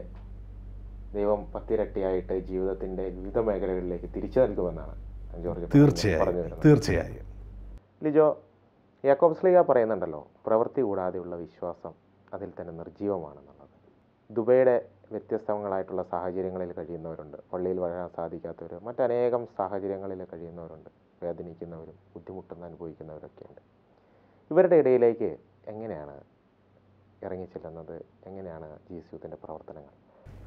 ദൈവം 10 ഇരട്ടിയായിട്ട് ജീവിതത്തിൻ്റെ വിവിധ മേഖലകളിലേക്ക് തിരിച്ചു നൽകുമെന്നാണ് ജോർജ് തീർച്ചയായും. ലിജോ, യാക്കോബ് ശ്ലീഹ പറയുന്നുണ്ടല്ലോ, പ്രവൃത്തി കൂടാതെയുള്ള വിശ്വാസം അതിൽ തന്നെ നിർജീവമാണെന്നുള്ളത്. ദുബൈയുടെ വ്യത്യസ്തങ്ങളായിട്ടുള്ള സാഹചര്യങ്ങളിൽ കഴിയുന്നവരുണ്ട്. പള്ളിയിൽ വരാൻ സാധിക്കാത്തവർ, മറ്റനേകം സാഹചര്യങ്ങളിൽ കഴിയുന്നവരുണ്ട്. വേദനിക്കുന്നവരും ബുദ്ധിമുട്ടുന്ന അനുഭവിക്കുന്നവരൊക്കെയുണ്ട്. ഇവരുടെ ഇടയിലേക്ക് എങ്ങനെയാണ് ഇറങ്ങിച്ചെല്ലുന്നത്? എങ്ങനെയാണ് ജീസസ് യൂത്തിൻ്റെ പ്രവർത്തനങ്ങൾ?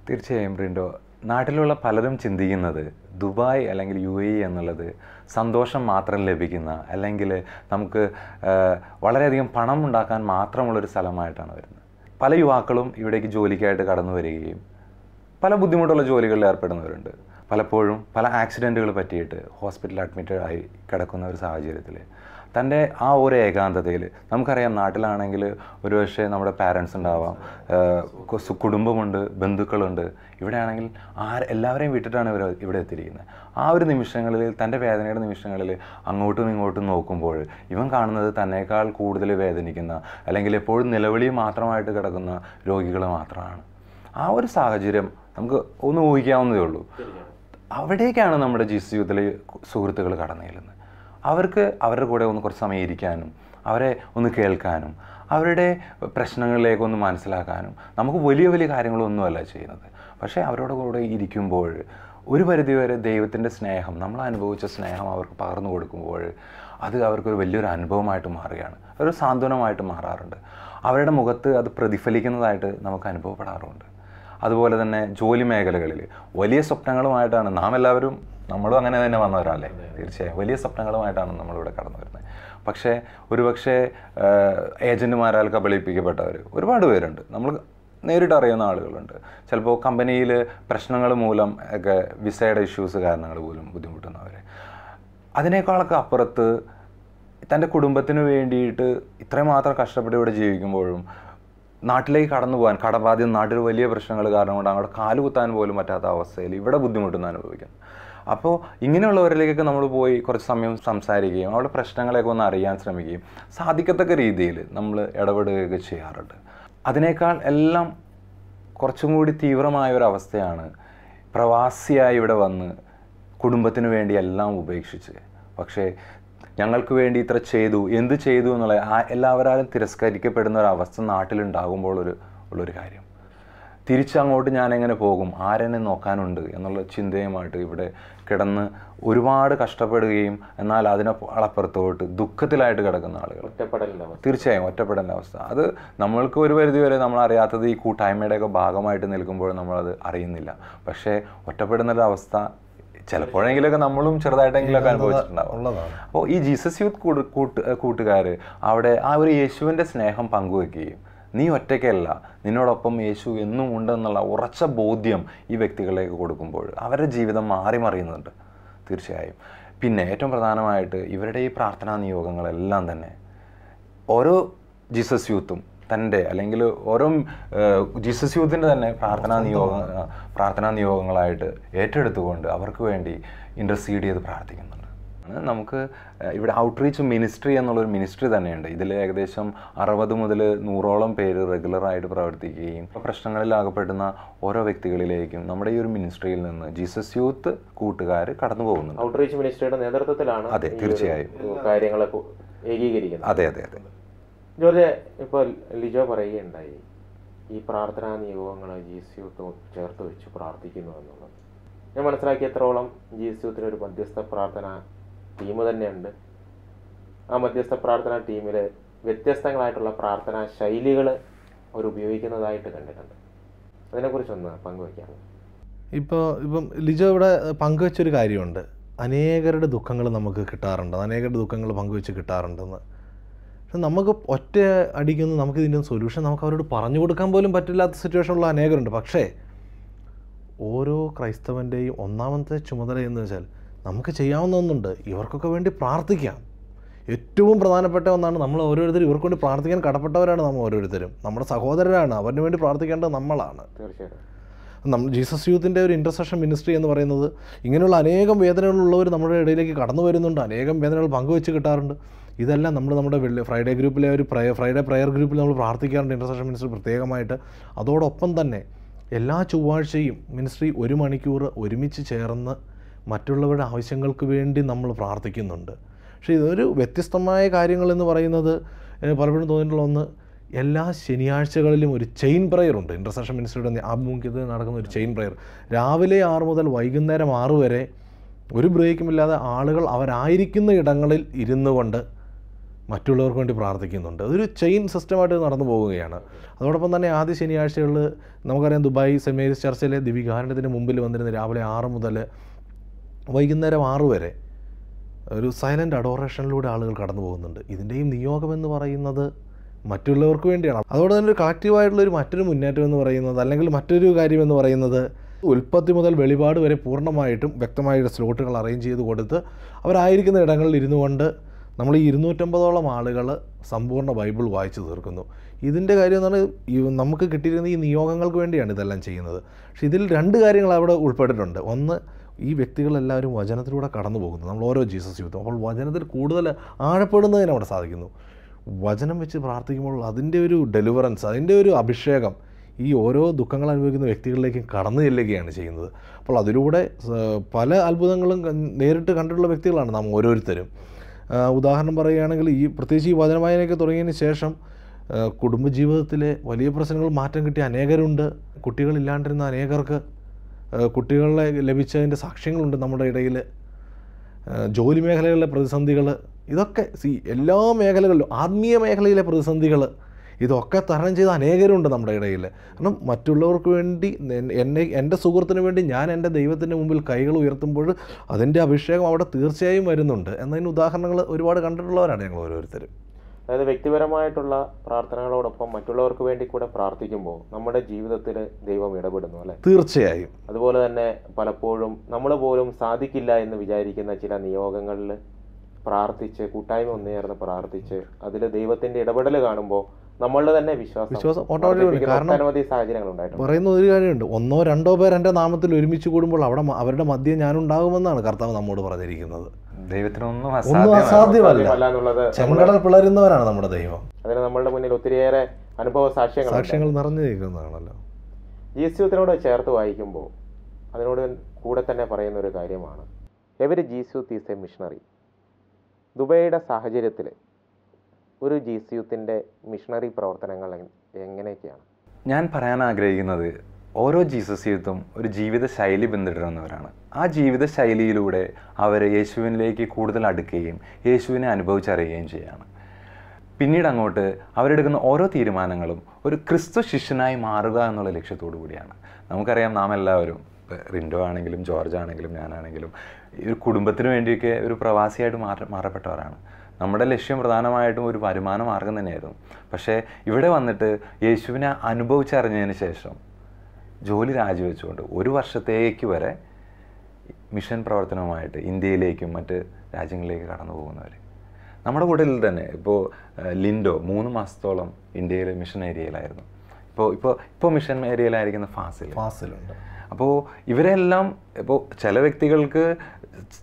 തീർച്ചയായും പ്രിൻഡോ, നാട്ടിലുള്ള പലരും ചിന്തിക്കുന്നത് ദുബായ് അല്ലെങ്കിൽ UAE എന്നുള്ളത് സന്തോഷം മാത്രം ലഭിക്കുന്ന, അല്ലെങ്കിൽ നമുക്ക് വളരെയധികം പണം ഉണ്ടാക്കാൻ മാത്രമുള്ളൊരു സ്ഥലമായിട്ടാണ് വരുന്നത്. പല യുവാക്കളും ഇവിടേക്ക് ജോലിക്കായിട്ട് കടന്നു വരികയും പല ബുദ്ധിമുട്ടുള്ള ജോലികളിൽ ഏർപ്പെടുന്നവരുണ്ട്. പലപ്പോഴും പല ആക്സിഡൻറ്റുകൾ പറ്റിയിട്ട് ഹോസ്പിറ്റലിൽ അഡ്മിറ്റഡ് ആയി കിടക്കുന്ന ഒരു സാഹചര്യത്തിൽ തൻ്റെ ആ ഒരു ഏകാന്തതയിൽ, നമുക്കറിയാം നാട്ടിലാണെങ്കിൽ ഒരുപക്ഷെ നമ്മുടെ പാരൻസ് ഉണ്ടാവാം, കുടുംബമുണ്ട്, ബന്ധുക്കളുണ്ട്. ഇവിടെയാണെങ്കിൽ എല്ലാവരെയും വിട്ടിട്ടാണ് ഇവിടെ എത്തിയിരിക്കുന്നത്. ആ ഒരു നിമിഷങ്ങളിൽ, തൻ്റെ വേദനയുടെ നിമിഷങ്ങളിൽ അങ്ങോട്ടും ഇങ്ങോട്ടും നോക്കുമ്പോൾ ഇവൻ കാണുന്നത് തന്നേക്കാൾ കൂടുതൽ വേദനിക്കുന്ന, അല്ലെങ്കിൽ എപ്പോഴും നിലവിളി മാത്രമായിട്ട് കിടക്കുന്ന രോഗികൾ മാത്രമാണ്. ആ ഒരു സാഹചര്യം നമുക്ക് ഒന്ന് ഊഹിക്കാവുന്നതേ ഉള്ളൂ. അവിടേക്കാണ് നമ്മുടെ ജീസസ് യൂത്തിലെ സുഹൃത്തുക്കൾ കടന്നു ചെല്ലുന്നത്. അവർക്ക് അവരുടെ കൂടെ ഒന്ന് കുറച്ച് സമയം ഇരിക്കാനും, അവരെ ഒന്ന് കേൾക്കാനും, അവരുടെ പ്രശ്നങ്ങളിലേക്കൊന്ന് മനസ്സിലാക്കാനും. നമുക്ക് വലിയ വലിയ കാര്യങ്ങളൊന്നുമല്ല ചെയ്യുന്നത്. പക്ഷേ അവരുടെ കൂടെ ഇരിക്കുമ്പോൾ ഒരു പരിധിവരെ ദൈവത്തിൻ്റെ സ്നേഹം, നമ്മൾ അനുഭവിച്ച സ്നേഹം അവർക്ക് പകർന്നു കൊടുക്കുമ്പോൾ അത് അവർക്കൊരു വലിയൊരു അനുഭവമായിട്ട് മാറുകയാണ്. ഒരു സാന്ത്വനമായിട്ട് മാറാറുണ്ട്. അവരുടെ മുഖത്ത് അത് പ്രതിഫലിക്കുന്നതായിട്ട് നമുക്ക് അനുഭവപ്പെടാറുണ്ട്. അതുപോലെ തന്നെ ജോലി മേഖലകളിൽ വലിയ സ്വപ്നങ്ങളുമായിട്ടാണ് നമ്മളും അങ്ങനെ തന്നെ വന്നവരല്ലേ. തീർച്ചയായും വലിയ സ്വപ്നങ്ങളുമായിട്ടാണ് നമ്മളിവിടെ കടന്നു വരുന്നത്. പക്ഷേ ഒരുപക്ഷെ ഏജൻറ്റുമാരാൽ കബളിപ്പിക്കപ്പെട്ടവർ ഒരുപാട് പേരുണ്ട്. നമ്മൾ നേരിട്ട് അറിയുന്ന ആളുകളുണ്ട്. ചിലപ്പോൾ കമ്പനിയിൽ പ്രശ്നങ്ങൾ മൂലം ഒക്കെ വിസയുടെ ഇഷ്യൂസ് കാരണങ്ങൾ പോലും ബുദ്ധിമുട്ടുന്നവർ. അതിനേക്കാളൊക്കെ അപ്പുറത്ത് തൻ്റെ കുടുംബത്തിന് വേണ്ടിയിട്ട് ഇത്രമാത്രം കഷ്ടപ്പെട്ട് ഇവിടെ ജീവിക്കുമ്പോഴും നാട്ടിലേക്ക് കടന്നു പോകാൻ കടബാധ്യത, നാട്ടിൽ വലിയ പ്രശ്നങ്ങൾ കാരണം കൊണ്ട് അങ്ങോട്ട് കാലുകുത്താൻ പോലും പറ്റാത്ത അവസ്ഥയിൽ ഇവിടെ ബുദ്ധിമുട്ടുന്ന അനുഭവിക്കുന്നു. അപ്പോൾ ഇങ്ങനെയുള്ളവരിലേക്കൊക്കെ നമ്മൾ പോയി കുറച്ച് സമയം സംസാരിക്കുകയും അവരുടെ പ്രശ്നങ്ങളെയൊക്കെ ഒന്ന് അറിയാൻ ശ്രമിക്കുകയും സാധിക്കത്തക്ക രീതിയിൽ നമ്മൾ ഇടപെടുകയൊക്കെ ചെയ്യാറുണ്ട്. അതിനേക്കാൾ എല്ലാം കുറച്ചും കൂടി തീവ്രമായ ഒരവസ്ഥയാണ് പ്രവാസിയായി ഇവിടെ വന്ന് കുടുംബത്തിന് വേണ്ടി എല്ലാം ഉപേക്ഷിച്ച്, പക്ഷേ ഞങ്ങൾക്ക് വേണ്ടി ഇത്ര ചെയ്തു, എന്ത് ചെയ്തു എന്നുള്ള എല്ലാവരാലും തിരസ്കരിക്കപ്പെടുന്ന ഒരവസ്ഥ നാട്ടിലുണ്ടാകുമ്പോൾ ഉള്ളൊരു കാര്യം. തിരിച്ചങ്ങോട്ട് ഞാൻ എങ്ങനെ പോകും, ആരെന്നെ നോക്കാനുണ്ട് എന്നുള്ള ചിന്തയുമായിട്ട് ഇവിടെ കിടന്ന് ഒരുപാട് കഷ്ടപ്പെടുകയും എന്നാൽ അതിനപ്പുറത്തോട്ട് ദുഃഖത്തിലായിട്ട് കിടക്കുന്ന ആളുകൾ. തീർച്ചയായും ഒറ്റപ്പെടേണ്ട അവസ്ഥ. അത് നമ്മൾക്ക് ഒരു പരിധിവരെ നമ്മളറിയാത്തത് ഈ കൂട്ടായ്മയുടെയൊക്കെ ഭാഗമായിട്ട് നിൽക്കുമ്പോൾ നമ്മളത് അറിയുന്നില്ല. പക്ഷേ ഒറ്റപ്പെടുന്നൊരു അവസ്ഥ ചിലപ്പോഴെങ്കിലൊക്കെ നമ്മളും ചെറുതായിട്ടെങ്കിലൊക്കെ അനുഭവിച്ചിട്ടുണ്ടാവും. അപ്പോൾ ഈ ജീസസ് യൂത്ത് കൂട്ടുകാർ അവിടെ ആ ഒരു യേശുവിൻ്റെ സ്നേഹം പങ്കുവെക്കുകയും നീ ഒറ്റയ്ക്കല്ല, നിന്നോടൊപ്പം യേശു എന്നും ഉണ്ടെന്നുള്ള ഉറച്ച ബോധ്യം ഈ വ്യക്തികളിലേക്ക് കൊടുക്കുമ്പോൾ അവരുടെ ജീവിതം മറിയുന്നുണ്ട്. തീർച്ചയായും. പിന്നെ ഏറ്റവും പ്രധാനമായിട്ട് ഇവരുടെ ഈ പ്രാർത്ഥനാ നിയോഗങ്ങളെല്ലാം തന്നെ ഓരോ ജീസസ് യൂത്തും തൻ്റെ, അല്ലെങ്കിൽ ഓരോ ജീസസ് യൂത്തിൻ്റെ തന്നെ പ്രാർത്ഥനാ നിയോഗങ്ങളായിട്ട് ഏറ്റെടുത്തുകൊണ്ട് അവർക്ക് വേണ്ടി ഇൻ്റർസീഡ് ചെയ്ത് പ്രാർത്ഥിക്കുന്നുണ്ട്. നമുക്ക് ഇവിടെ ഔട്ട്റീച്ച് മിനിസ്ട്രി എന്നുള്ളൊരു മിനിസ്ട്രി തന്നെയുണ്ട്. ഇതിൽ ഏകദേശം 60 മുതൽ 100ഓളം പേര് റെഗുലറായിട്ട് പ്രവർത്തിക്കുകയും പ്രശ്നങ്ങളിൽ അകപ്പെടുന്ന ഓരോ വ്യക്തികളിലേക്കും നമ്മുടെ ഈ ഒരു മിനിസ്ട്രിയിൽ നിന്ന് ജീസസ് യൂത്ത് കൂട്ടുകാർ കടന്നു പോകുന്നുണ്ട്. ഔട്ട്റീച്ച് മിനിസ്ട്രിയുടെ നേതൃത്വത്തിലാണ്. അതെ, തീർച്ചയായും കാര്യങ്ങളെ ഏകീകരിക്കുന്നത്. അതെ അതെ അതെ. ജോർജ്, ഇപ്പോൾ ലിജോ പറയുകയുണ്ടായി ഈ പ്രാർത്ഥനാ നിയോഗങ്ങൾ ജീസസ് യൂത്ത് ചേർത്ത് വെച്ച് പ്രാർത്ഥിക്കുന്നു എന്നുള്ളത്. ഞാൻ മനസ്സിലാക്കിയത്രോളം ജീസസ് യൂത്തിന് ഒരു മധ്യസ്ഥ പ്രാർത്ഥന ടീം തന്നെയുണ്ട്. ആ മധ്യസ്ഥ പ്രാർത്ഥനാ ടീമിൽ വ്യത്യസ്തങ്ങളായിട്ടുള്ള പ്രാർത്ഥനാ ശൈലികൾ അവർ ഉപയോഗിക്കുന്നതായിട്ട് കണ്ടിട്ടുണ്ട്. അതിനെക്കുറിച്ചൊന്ന് പങ്കുവയ്ക്കാമോ? ഇപ്പം ലിജോ ഇവിടെ പങ്കുവെച്ചൊരു കാര്യമുണ്ട്. അനേകരുടെ ദുഃഖങ്ങൾ നമുക്ക് കിട്ടാറുണ്ട്, അനേകരുടെ ദുഃഖങ്ങൾ പങ്കുവെച്ച് കിട്ടാറുണ്ടെന്ന്. പക്ഷെ നമുക്ക് ഒറ്റ അടിക്കുന്ന നമുക്ക് ഇതിൻ്റെ സൊല്യൂഷൻ നമുക്ക് അവരോട് പറഞ്ഞു കൊടുക്കാൻ പോലും പറ്റില്ലാത്ത സിറ്റുവേഷനുള്ള അനേകരുണ്ട്. പക്ഷേ ഓരോ ക്രൈസ്തവൻ്റെയും ഒന്നാമത്തെ ചുമതല എന്ന് വെച്ചാൽ നമുക്ക് ചെയ്യാവുന്ന ഒന്നുണ്ട്, ഇവർക്കൊക്കെ വേണ്ടി പ്രാർത്ഥിക്കാം. ഏറ്റവും പ്രധാനപ്പെട്ട ഒന്നാണ് നമ്മൾ ഓരോരുത്തരും ഇവർക്ക് വേണ്ടി പ്രാർത്ഥിക്കാൻ കടപ്പെട്ടവരാണ്. നമ്മൾ ഓരോരുത്തരും നമ്മുടെ സഹോദരരാണ്, അവന് വേണ്ടി പ്രാർത്ഥിക്കേണ്ടത് നമ്മളാണ്. നമ്മൾ ജീസസ് യൂത്തിൻ്റെ ഒരു ഇൻ്റർസെഷൻ മിനിസ്ട്രി എന്ന് പറയുന്നത് ഇങ്ങനെയുള്ള അനേകം വേദനകളുള്ളവർ നമ്മുടെ ഇടയിലേക്ക് കടന്നു വരുന്നുണ്ട്, അനേകം വേദനകൾ പങ്കുവെച്ച് കിട്ടാറുണ്ട്. ഇതെല്ലാം നമ്മുടെ ഫ്രൈഡേ ഗ്രൂപ്പിലെ ഒരു ഫ്രൈഡേ പ്രയർ ഗ്രൂപ്പിൽ നമ്മൾ പ്രാർത്ഥിക്കാറുണ്ട്, ഇൻ്റർസെഷൻ മിനിസ്ട്രി പ്രത്യേകമായിട്ട്. അതോടൊപ്പം തന്നെ എല്ലാ ചൊവ്വാഴ്ചയും മിനിസ്ട്രി 1 മണിക്കൂർ ഒരുമിച്ച് ചേർന്ന് മറ്റുള്ളവരുടെ ആവശ്യങ്ങൾക്ക് വേണ്ടി നമ്മൾ പ്രാർത്ഥിക്കുന്നുണ്ട്. പക്ഷേ ഇതൊരു വ്യത്യസ്തമായ കാര്യങ്ങളെന്ന് പറയുന്നത് പലപ്പോഴും തോന്നിയിട്ടുള്ള ഒന്ന്, എല്ലാ ശനിയാഴ്ചകളിലും ഒരു ചെയിൻ പ്രയർ ഉണ്ട്. ഇൻ്റർസെഷൻ മിനിസ്ട്രിയുടെ ആഭിമുഖ്യത്തിൽ നടക്കുന്ന ഒരു ചെയിൻ പ്രയർ. രാവിലെ 6 മുതൽ വൈകുന്നേരം 6 വരെ ഒരു ബ്രേക്കുമില്ലാതെ ആളുകൾ അവരായിരിക്കുന്ന ഇടങ്ങളിൽ ഇരുന്നു കൊണ്ട് മറ്റുള്ളവർക്ക് വേണ്ടി പ്രാർത്ഥിക്കുന്നുണ്ട്. അതൊരു ചെയിൻ സിസ്റ്റമായിട്ട് നടന്നു പോവുകയാണ്. അതോടൊപ്പം തന്നെ ആദ്യ ശനിയാഴ്ചകളിൽ നമുക്കറിയാം ദുബായ് സെൻറ്റ് മേരീസ് ചർച്ചിലെ ദിവികാരണത്തിന് മുമ്പിൽ വന്നിരുന്ന രാവിലെ 6 മുതൽ വൈകുന്നേരം 6 വരെ ഒരു സൈലൻ്റ് അഡോറേഷനിലൂടെ ആളുകൾ കടന്നു പോകുന്നുണ്ട്. ഇതിൻ്റെയും നിയോഗമെന്ന് പറയുന്നത് മറ്റുള്ളവർക്ക് വേണ്ടിയാണ്. അതോടെ തന്നെ ഒരു കളക്റ്റീവായിട്ടുള്ളൊരു മറ്റൊരു മുന്നേറ്റം എന്ന് പറയുന്നത്, അല്ലെങ്കിൽ മറ്റൊരു കാര്യമെന്ന് പറയുന്നത്, ഉൽപ്പത്തി മുതൽ വെളിപാട് വരെ പൂർണ്ണമായിട്ടും വ്യക്തമായിട്ട് സ്ലോട്ടുകൾ അറേഞ്ച് ചെയ്ത് കൊടുത്ത് അവരായിരിക്കുന്ന ഇടങ്ങളിൽ ഇരുന്നു കൊണ്ട് നമ്മൾ ഈ 250ഓളം ആളുകൾ സമ്പൂർണ്ണ ബൈബിൾ വായിച്ചു തീർക്കുന്നു. ഇതിൻ്റെ കാര്യം എന്ന് പറഞ്ഞാൽ നമുക്ക് കിട്ടിയിരുന്ന ഈ നിയോഗങ്ങൾക്ക് വേണ്ടിയാണ് ഇതെല്ലാം ചെയ്യുന്നത്. പക്ഷേ ഇതിൽ 2 കാര്യങ്ങൾ അവിടെ ഉൾപ്പെട്ടിട്ടുണ്ട്. ഒന്ന്, ഈ വ്യക്തികളെല്ലാവരും വചനത്തിലൂടെ കടന്നു പോകുന്നു. നമ്മൾ ഓരോ ജീസസ് യൂത്തും അപ്പോൾ വചനത്തിൽ കൂടുതൽ ആഴപ്പെടുന്നതിന് അവിടെ സാധിക്കുന്നു. വചനം വെച്ച് പ്രാർത്ഥിക്കുമ്പോൾ അതിൻ്റെ ഒരു ഡെലിവറൻസ്, അതിൻ്റെ ഒരു അഭിഷേകം ഈ ഓരോ ദുഃഖങ്ങൾ അനുഭവിക്കുന്ന വ്യക്തികളിലേക്കും കടന്നു ചെല്ലുകയാണ് ചെയ്യുന്നത്. അപ്പോൾ അതിലൂടെ പല അത്ഭുതങ്ങളും നേരിട്ട് കണ്ടിട്ടുള്ള വ്യക്തികളാണ് നാം ഓരോരുത്തരും. ഉദാഹരണം പറയുകയാണെങ്കിൽ പ്രത്യേകിച്ച് ഈ വചനവായനയൊക്കെ തുടങ്ങിയതിന് ശേഷം കുടുംബജീവിതത്തിലെ വലിയ പ്രശ്നങ്ങൾ മാറ്റം കിട്ടിയ അനേകരുണ്ട്. കുട്ടികളില്ലാണ്ടിരുന്ന അനേകർക്ക് കുട്ടികളെ ലഭിച്ചതിൻ്റെ സാക്ഷ്യങ്ങളുണ്ട് നമ്മുടെ ഇടയിൽ. ജോലി മേഖലകളിലെ പ്രതിസന്ധികൾ, ഇതൊക്കെ എല്ലാ മേഖലകളിലും, ആത്മീയ മേഖലയിലെ പ്രതിസന്ധികൾ, ഇതൊക്കെ തരണം ചെയ്ത അനേകരുണ്ട് നമ്മുടെ ഇടയിൽ. കാരണം മറ്റുള്ളവർക്ക് വേണ്ടി, എൻ്റെ സുഹൃത്തിന് വേണ്ടി ഞാൻ എൻ്റെ ദൈവത്തിൻ്റെ മുമ്പിൽ കൈകൾ ഉയർത്തുമ്പോൾ അതിൻ്റെ അഭിഷേകം അവിടെ തീർച്ചയായും വരുന്നുണ്ട് എന്നതിന് ഉദാഹരണങ്ങൾ ഒരുപാട് കണ്ടിട്ടുള്ളവരാണ് ഞങ്ങൾ ഓരോരുത്തരും. അതായത് വ്യക്തിപരമായിട്ടുള്ള പ്രാർത്ഥനകളോടൊപ്പം മറ്റുള്ളവർക്ക് വേണ്ടി കൂടെ പ്രാർത്ഥിക്കുമ്പോൾ നമ്മുടെ ജീവിതത്തിൽ ദൈവം ഇടപെടുന്നു അല്ലേ? തീർച്ചയായും. അതുപോലെ തന്നെ പലപ്പോഴും നമ്മൾ പോലും സാധിക്കില്ല എന്ന് വിചാരിക്കുന്ന ചില നിയോഗങ്ങളിൽ പ്രാർത്ഥിച്ച്, കൂട്ടായ്മ ഒന്നുചേർന്ന് പ്രാർത്ഥിച്ച് അതിൽ ദൈവത്തിൻ്റെ ഇടപെടൽ കാണുമ്പോൾ നമ്മളുടെ തന്നെ വിശ്വാസം ഒട്ടനവധി സാഹചര്യങ്ങൾ ഉണ്ടായിട്ടുണ്ട്. പറയുന്ന ഒരു കാര്യമുണ്ട്, 1-2 പേർ എൻ്റെ നാമത്തിൽ ഒരുമിച്ച് കൂടുമ്പോൾ അവരുടെ മധ്യേ ഞാനുണ്ടാകുമെന്നാണ് കർത്താവ് നമ്മോട് പറഞ്ഞിരിക്കുന്നത്. ദൈവത്തിനൊന്നും അസാധ്യമല്ല എന്നുള്ളത്. ചെങ്കടൽ പിളരുന്നവരാണ് നമ്മുടെ ദൈവം. അതിന് നമ്മളുടെ മുന്നിൽ ഒത്തിരിയേറെ അനുഭവ സാക്ഷ്യങ്ങൾ നിറഞ്ഞു നിൽക്കുന്നതാണല്ലോ. ജീസൂത്തിനോട് ചേർത്ത് വായിക്കുമ്പോൾ അതിനോട് കൂടെ തന്നെ പറയുന്ന ഒരു കാര്യമാണ്, എവരി ജീസൂത്ത് ഈസ് എ മിഷണറി. ദുബൈയുടെ സാഹചര്യത്തിൽ ഒരു ജീസൂത്തിൻ്റെ മിഷണറി പ്രവർത്തനങ്ങൾ എങ്ങനെയൊക്കെയാണ്? ഞാൻ പറയാൻ ആഗ്രഹിക്കുന്നത്, ഓരോ ജീസസ് യൂത്തും ഒരു ജീവിത ശൈലി പിന്തുടരുന്നവരാണ്. ആ ജീവിത ശൈലിയിലൂടെ അവർ യേശുവിനിലേക്ക് കൂടുതൽ അടുക്കുകയും യേശുവിനെ അനുഭവിച്ചറിയുകയും ചെയ്യുകയാണ്. പിന്നീട് അങ്ങോട്ട് അവരെടുക്കുന്ന ഓരോ തീരുമാനങ്ങളും ഒരു ക്രിസ്തു ശിഷ്യനായി മാറുക എന്നുള്ള ലക്ഷ്യത്തോടു കൂടിയാണ്. നമുക്കറിയാം, നാം എല്ലാവരും, റിൻഡോ ആണെങ്കിലും ജോർജ് ആണെങ്കിലും ഞാനാണെങ്കിലും, ഒരു കുടുംബത്തിന് വേണ്ടിയൊക്കെ ഒരു പ്രവാസിയായിട്ട് മാറപ്പെട്ടവരാണ്. നമ്മുടെ ലക്ഷ്യം പ്രധാനമായിട്ടും ഒരു വരുമാന മാർഗം തന്നെയായിരുന്നു. പക്ഷേ ഇവിടെ വന്നിട്ട് യേശുവിനെ അനുഭവിച്ചറിഞ്ഞതിന് ശേഷം ജോലി രാജിവെച്ചുകൊണ്ട് 1 വർഷത്തേക്ക് വരെ മിഷൻ പ്രവർത്തനവുമായിട്ട് ഇന്ത്യയിലേക്കും മറ്റ് രാജ്യങ്ങളിലേക്ക് കടന്നു പോകുന്നവർ നമ്മുടെ കൂട്ടത്തിൽ തന്നെ. ഇപ്പോൾ ലിൻഡോ 3 മാസത്തോളം ഇന്ത്യയിലെ മിഷൻ ഏരിയയിലായിരുന്നു. ഇപ്പോൾ മിഷൻ ഏരിയയിലായിരിക്കുന്ന ഫാസിലുണ്ട്. അപ്പോൾ ഇവരെല്ലാം, ഇപ്പോൾ ചില വ്യക്തികൾക്ക്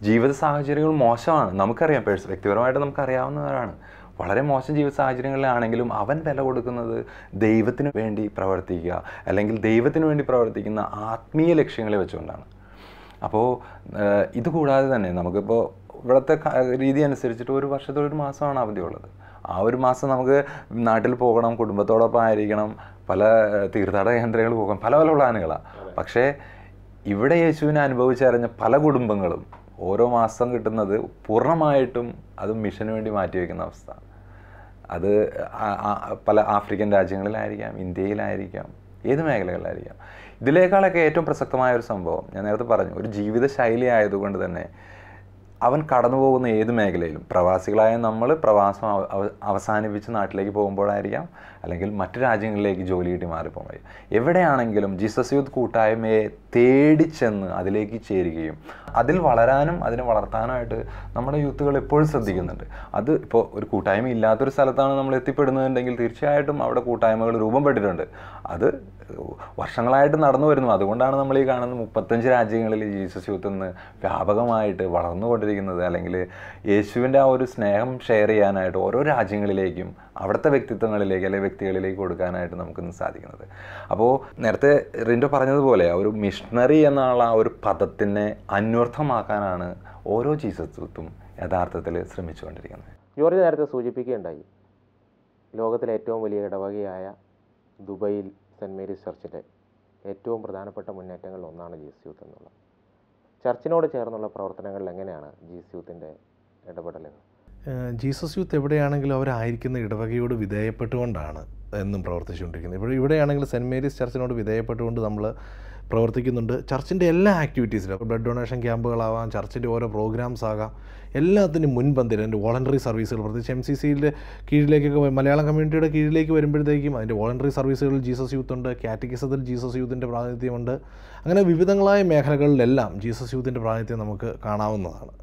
ജീവിത സാഹചര്യങ്ങൾ മോശമാണ്, നമുക്കറിയാം, വ്യക്തിപരമായിട്ട് നമുക്കറിയാവുന്നവരാണ്. വളരെ മോശം ജീവിത സാഹചര്യങ്ങളിലാണെങ്കിലും അവൻ വില കൊടുക്കുന്നത് ദൈവത്തിന് വേണ്ടി പ്രവർത്തിക്കുക, അല്ലെങ്കിൽ ദൈവത്തിന് വേണ്ടി പ്രവർത്തിക്കുന്ന ആത്മീയ ലക്ഷ്യങ്ങളെ വെച്ചുകൊണ്ടാണ്. അപ്പോൾ ഇതുകൂടാതെ തന്നെ നമുക്കിപ്പോൾ ഇവിടുത്തെ രീതി അനുസരിച്ചിട്ട് 1 വർഷത്തിൽ 1 മാസമാണ് അവധിയുള്ളത്. ആ 1 മാസം നമുക്ക് നാട്ടിൽ പോകണം, കുടുംബത്തോടൊപ്പം ആയിരിക്കണം, പല തീർത്ഥാടന കേന്ദ്രങ്ങൾ പോകാം, പല പ്ലാനുകളാണ്. പക്ഷേ ഇവിടെ യേശുവിനെ അനുഭവിച്ചറിഞ്ഞ പല കുടുംബങ്ങളും ഓരോ മാസം കിട്ടുന്നത് പൂർണ്ണമായിട്ടും അത് മിഷന് വേണ്ടി മാറ്റിവെക്കുന്ന അവസ്ഥ. അത് പല ആഫ്രിക്കൻ രാജ്യങ്ങളിലായിരിക്കാം, ഇന്ത്യയിലായിരിക്കാം, ഏത് മേഖലകളിലായിരിക്കാം. ഇതിലേക്കാളൊക്കെ ഏറ്റവും പ്രസക്തമായ ഒരു സംഭവം ഞാൻ നേരത്തെ പറഞ്ഞു, ഒരു ജീവിത ശൈലി ആയതുകൊണ്ട് തന്നെ അവൻ കടന്നു പോകുന്ന ഏത് മേഖലയിലും, പ്രവാസികളായ നമ്മൾ പ്രവാസം അവസാനിപ്പിച്ച് നാട്ടിലേക്ക് പോകുമ്പോഴായിരിക്കാം, അല്ലെങ്കിൽ മറ്റു രാജ്യങ്ങളിലേക്ക് ജോലി കിട്ടി മാറിപ്പോകുമ്പോൾ, എവിടെയാണെങ്കിലും ജീസസ് യൂത്ത് കൂട്ടായ്മയെ തേടിച്ചെന്ന് അതിലേക്ക് ചേരുകയും അതിൽ വളരാനും അതിനെ വളർത്താനായിട്ട് നമ്മുടെ യൂത്തുകൾ എപ്പോഴും ശ്രദ്ധിക്കുന്നുണ്ട്. അത് ഇപ്പോൾ ഒരു കൂട്ടായ്മ ഇല്ലാത്തൊരു സ്ഥലത്താണ് നമ്മൾ എത്തിപ്പെടുന്നതെങ്കിൽ തീർച്ചയായിട്ടും അവിടെ കൂട്ടായ്മകൾ രൂപപ്പെട്ടിട്ടുണ്ട്. അത് വർഷങ്ങളായിട്ട് നടന്നു വരുന്നു. അതുകൊണ്ടാണ് നമ്മൾ ഈ കാണുന്ന 35 രാജ്യങ്ങളിൽ ജീസസ് യൂത്ത് ഇന്ന് വ്യാപകമായിട്ട് വളർന്നുകൊണ്ടിരിക്കുന്നത്. അല്ലെങ്കിൽ യേശുവിൻ്റെ ആ ഒരു സ്നേഹം ഷെയർ ചെയ്യാനായിട്ട് ഓരോ രാജ്യങ്ങളിലേക്കും അവിടുത്തെ വ്യക്തിത്വങ്ങളിലേക്ക് അല്ലെങ്കിൽ വ്യക്തികളിലേക്ക് കൊടുക്കാനായിട്ട് നമുക്കിന്ന് സാധിക്കുന്നത്. അപ്പോൾ നേരത്തെ റിൻഡോ പറഞ്ഞതുപോലെ ഒരു മിഷണറി എന്നുള്ള ആ ഒരു പദത്തിനെ അന്വർത്ഥമാക്കാനാണ് ഓരോ ജീസസ് യൂത്തും യഥാർത്ഥത്തിൽ ശ്രമിച്ചുകൊണ്ടിരിക്കുന്നത്. ജോർജ് നേരത്തെ സൂചിപ്പിക്കുകയുണ്ടായി, ലോകത്തിലെ ഏറ്റവും വലിയ ഇടവകയായ ദുബൈയിൽ സെൻറ്റ് മേരീസ് ചർച്ചിലെ ഏറ്റവും പ്രധാനപ്പെട്ട മുന്നേറ്റങ്ങളിൽ ഒന്നാണ് ജീസസ് യൂത്ത് എന്നുള്ളത്. ചർച്ചിനോട് ചേർന്നുള്ള പ്രവർത്തനങ്ങളിൽ എങ്ങനെയാണ് ജീസസ് യൂത്തിൻ്റെ ഇടപെടലുകൾ? ജീസസ് യൂത്ത് എവിടെയാണെങ്കിലും അവരായിരിക്കുന്ന ഇടവകയോട് വിധേയപ്പെട്ടുകൊണ്ടാണ് എന്നും പ്രവർത്തിച്ചുകൊണ്ടിരിക്കുന്നത്. ഇവിടെയാണെങ്കിൽ സെൻറ്റ് മേരീസ് ചർച്ചിനോട് വിധേയപ്പെട്ടുകൊണ്ട് നമ്മൾ പ്രവർത്തിക്കുന്നുണ്ട്. ചർച്ചിൻ്റെ എല്ലാ ആക്ടിവിറ്റീസിലും ബ്ലഡ് ഡൊണേഷൻ ക്യാമ്പുകളാവാം, ചർച്ചിൻ്റെ ഓരോ പ്രോഗ്രാംസ് ആകാം, എല്ലാത്തിനും മുൻപന്തിൽ അതിൻ്റെ വോളണ്ടറി സർവീസുകൾ, പ്രത്യേകിച്ച് MCCയുടെ കീഴിലേക്കൊക്കെ മലയാളം കമ്മ്യൂണിറ്റിയുടെ കീഴിലേക്ക് വരുമ്പോഴത്തേക്കും അതിൻ്റെ വോളണ്ടറി സർവീസുകളിൽ ജീസസ് യൂത്ത് ഉണ്ട്, കാറ്റഗിസത്തിൽ ജീസസ് യൂത്തിൻ്റെ പ്രാതിനിധ്യമുണ്ട്. അങ്ങനെ വിവിധങ്ങളായ മേഖലകളിലെല്ലാം ജീസസ് യൂത്തിൻ്റെ പ്രാതിനിധ്യം നമുക്ക് കാണാവുന്നതാണ്.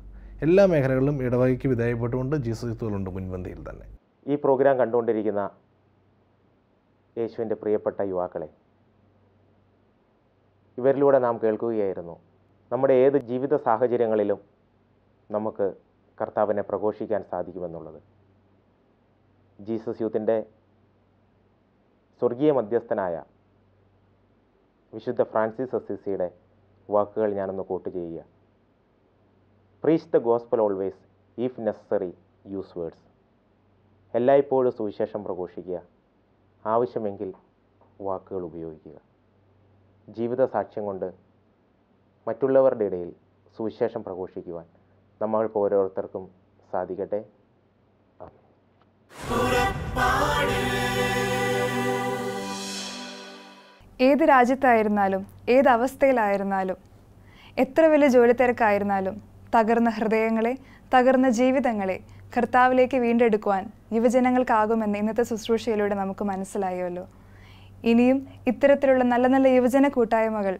എല്ലാ മേഖലകളിലും ഇടവകയ്ക്ക് വിധേയപ്പെട്ടുകൊണ്ട് ജീസസ് യൂത്തുകളുണ്ട് മുൻപന്തിയിൽ തന്നെ. ഈ പ്രോഗ്രാം കണ്ടുകൊണ്ടിരിക്കുന്ന യേശുവിൻ്റെ പ്രിയപ്പെട്ട യുവാക്കളെ, ഇവരിലൂടെ നാം കേൾക്കുകയായിരുന്നു നമ്മുടെ ഏത് ജീവിത സാഹചര്യങ്ങളിലും നമുക്ക് കർത്താവിനെ പ്രഘോഷിക്കാൻ സാധിക്കുമെന്നുള്ളത്. ജീസസ് യൂത്തിൻ്റെ സ്വർഗീയ മധ്യസ്ഥനായ വിശുദ്ധ ഫ്രാൻസിസ് അസീസിയുടെ വാക്കുകൾ ഞാനൊന്ന് കോട്ട് ചെയ്യുക. Preach the gospel always, if necessary use words. എല്ലായ്പ്പോഴും സുവിശേഷം പ്രഘോഷിക്കുക, ആവശ്യമെങ്കിൽ വാക്കുകൾ ഉപയോഗിക്കുക. ജീവിത സാക്ഷ്യം കൊണ്ട് മറ്റുള്ളവരുടെ ഇടയിൽ സുവിശേഷം പ്രഘോഷിക്കുവാൻ നമ്മൾക്ക് ഓരോരുത്തർക്കും സാധിക്കട്ടെ. ഏത് രാജ്യത്തായിരുന്നാലും ഏത് അവസ്ഥയിലായിരുന്നാലും എത്ര വലിയ ജോലി തിരക്കായിരുന്നാലും തകർന്ന ഹൃദയങ്ങളെ, തകർന്ന ജീവിതങ്ങളെ കർത്താവിലേക്ക് വീണ്ടെടുക്കുവാൻ യുവജനങ്ങൾക്കാകുമെന്ന് ഇന്നത്തെ ശുശ്രൂഷയിലൂടെ നമുക്ക് മനസ്സിലായല്ലോ. ഇനിയും ഇത്തരത്തിലുള്ള നല്ല നല്ല യുവജന കൂട്ടായ്മകൾ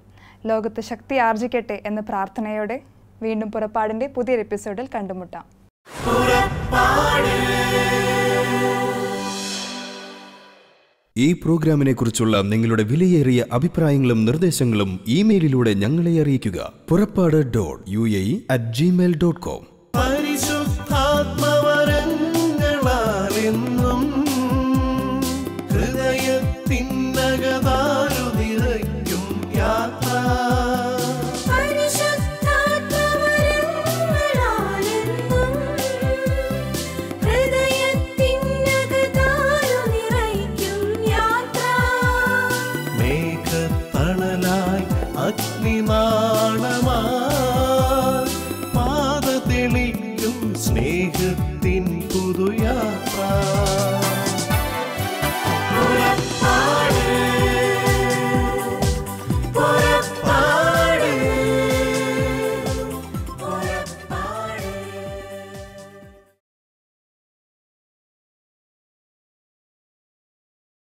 ലോകത്ത് ശക്തി ആർജിക്കട്ടെ എന്ന പ്രാർത്ഥനയോടെ വീണ്ടും പുറപ്പാടിൻ്റെ പുതിയൊരു എപ്പിസോഡിൽ കണ്ടുമുട്ടാം. ഈ പ്രോഗ്രാമിനെ കുറിച്ചുള്ള നിങ്ങളുടെ വിലയേറിയ അഭിപ്രായങ്ങളും നിർദ്ദേശങ്ങളും ഇമെയിലിലൂടെ ഞങ്ങളെ അറിയിക്കുക. purappadu.uae@gmail.com. പരിശുദ്ധാത്മവരങ്ങളാലെന്നും ഹൃദയത്തിനകതാരു നിറയ്ക്കും യാത്ര. മേഘത്തണലായി അഗ്നിനാളമായി പാത തെളിക്കും സ്നേഹ